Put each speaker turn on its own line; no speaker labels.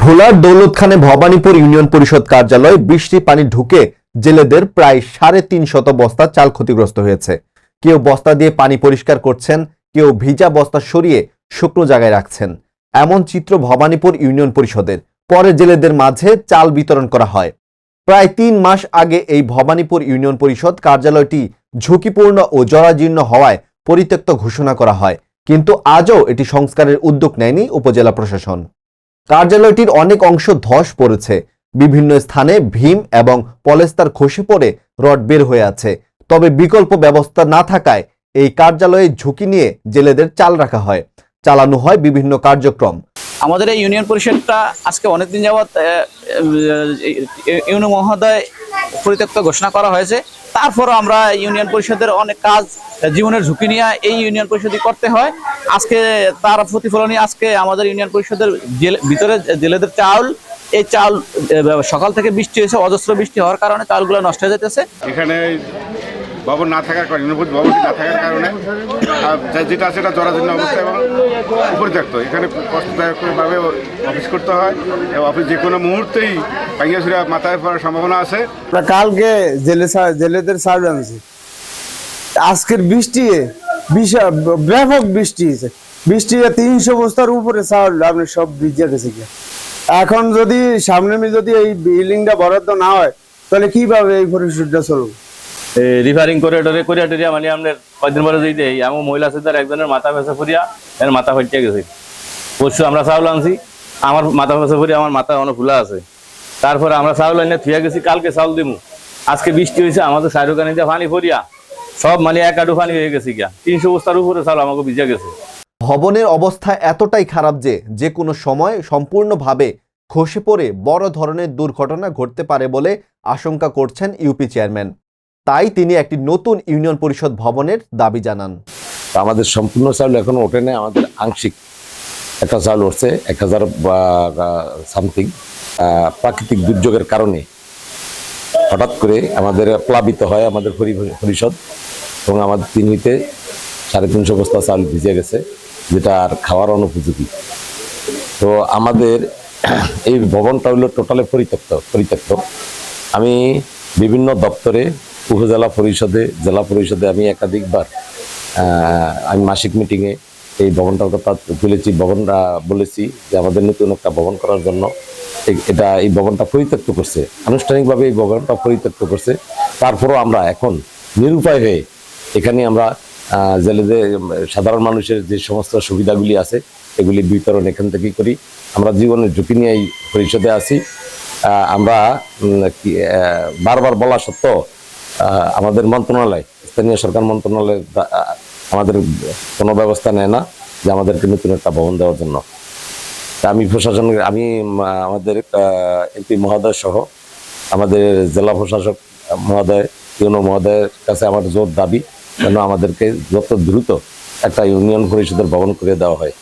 ভোলার দৌলতখানে ভবানীপুর ইউনিয়ন পরিষদ কার্যালয়ে বৃষ্টির পানি ঢুকে জেলেদের প্রায় 350 বস্তা চাল ক্ষতিগ্রস্ত হয়েছে। কেউ বস্তা দিয়ে পানি পরিষ্কার করছেন, কেউ ভিজা বস্তা সরিয়ে শুকনো জায়গায় রাখছেন। এমন চিত্র ভবানীপুর ইউনিয়ন পরিষদের। পরে জেলেদের মাঝে চাল বিতরণ করা হয়। প্রায় 3 মাস আগে এই ভবানীপুর ইউনিয়ন পরিষদ কার্যালয়টি ঝুঁকিপূর্ণ ও জরাজীর্ণ হওয়ায় পরিত্যক্ত ঘোষণা করা হয়, কিন্তু আজও এটি সংস্কারের উদ্যোগ নেয়নি উপজেলা প্রশাসন। কার্যালয়টির অনেক অংশ ধস পড়েছে, বিভিন্ন স্থানে ভীম এবং পলেস্তার খসে পড়ে রড বের হয়ে আছে। তবে বিকল্প ব্যবস্থা না থাকায় এই কার্যালয়ে ঝুঁকি নিয়ে জেলেদের চাল রাখা হয়, চালানো হয় বিভিন্ন কার্যক্রম।
আমাদের এই ইউনিয়ন পরিষদটা আজকে অনেকদিন যাবৎ ইউনিয়ন মহোদয় পরিত্যক্ত ঘোষণা করা হয়েছে। তারপরও আমরা ইউনিয়ন পরিষদের অনেক কাজ জীবনের ঝুঁকি নিয়ে এই ইউনিয়ন পরিষদই করতে হয়। আজকে তার প্রতিফলনই আজকে আমাদের ইউনিয়ন পরিষদের ভিতরে জেলেদের চাউল, এই চাউল সকাল থেকে বৃষ্টি হয়েছে, অজস্র বৃষ্টি হওয়ার কারণে চাউলগুলো নষ্ট হয়ে যেতেছে।
এখানে ভবন না থাকার কারণে, ভবনটি না থাকার কারণে যেটা আছে এটা জরাজীর্ণ অবস্থা এবং উপরিত্যক্ত। এখানে কষ্টদায়কভাবে অফিস করতে হয় এবং অফিস যে কোনো মুহূর্তেই ভাঙিয়া ছুড়ে মাথায় পড়ার সম্ভাবনা আছে।
কালকে জেলেদের চাউল আনছি, আজকের বৃষ্টি ব্যাপক বৃষ্টি হয়েছে। বৃষ্টি 300 বস্তার উপরে চাউল আপনি সব ভিজে গেছে। এখন যদি সামনে যদি এই বিল্ডিংটা বরাদ্দ না হয় তাহলে কিভাবে এই পরিষদটা চলবে?
রিফারিং করিয়া মানে আপনার কয়েকদিন পরে যদি এমন মহিলা আছে তার একজনের মাথা ফেসে ফুরিয়া এর মাথা ফাটিয়ে গেছে। পরশু আমরা চাউল আনছি, আমার মাথা ফেসে ফুরিয়া আমার মাথা অনেক ফুলা আছে। তারপরে আমরা চাউল এনে থুয়া গেছি, কালকে চাউল দিমু। আজকে বৃষ্টি হয়েছে, আমাদের সাইরোকানি দিয়ে পানি ফরিয়া সব মানে এক আডু পানি হয়ে গেছে গিয়া। 300 বস্তার উপরে চাউল আমাকে ভিজে গেছে।
ভবনের অবস্থা এতটাই খারাপ যে কোনো সময় সম্পূর্ণভাবে খসে পড়ে বড় ধরনের দুর্ঘটনা ঘটতে পারে বলে আশঙ্কা করছেন ইউপি চেয়ারম্যান। তাই তিনি একটি নতুন ইউনিয়ন পরিষদ ভবনের দাবি জানান।
আমাদের সম্পূর্ণ চাউল এখনো ওঠে নাই, আমাদের আংশিক একটা চাউল উঠছে 1000 সামথিং। প্রাকৃতিক দুর্যোগের কারণে হঠাৎ করে আমাদের প্লাবিত হয় আমাদের পরিষদ এবং আমাদের 3 হইতে 350 বস্তা চাউল ভিজে গেছে, যেটা আর খাওয়ার অনুপযোগী। তো আমাদের এই ভবনটা হলো টোটালে পরিত্যক্ত। আমি বিভিন্ন দপ্তরে, উপজেলা পরিষদে, জেলা পরিষদে আমি একাধিকবার আমি মাসিক মিটিংয়ে এই ভবনটার কথা তুলেছি। ভবনটা বলেছি যে আমাদের নতুন একটা ভবন করার জন্য এই ভবনটা পরিত্যক্ত করছে, আনুষ্ঠানিকভাবে এই ভবনটা পরিত্যক্ত করছে। তারপরও আমরা এখন নিরুপায় হয়ে এখানে আমরা জেলেদের সাধারণ মানুষের যে সমস্ত সুবিধাগুলি আছে এগুলি বিতরণ এখান থেকেই করি। আমরা জীবনের ঝুঁকি নিয়ে এই পরিষদে আছি। আমরা বারবার বলা সত্ত্বেও আমাদের মন্ত্রণালয়, স্থানীয় সরকার মন্ত্রণালয় আমাদের কোনো ব্যবস্থা নেয় না যে আমাদেরকে নতুন একটা ভবন দেওয়ার জন্য। তা আমি আমাদের এমপি মহোদয় সহ আমাদের জেলা প্রশাসক মহোদয়, ইউনো মহোদয়ের কাছে আমার জোর দাবি যেন আমাদেরকে যত দ্রুত একটা ইউনিয়ন পরিষদের ভবন করে দেওয়া হয়।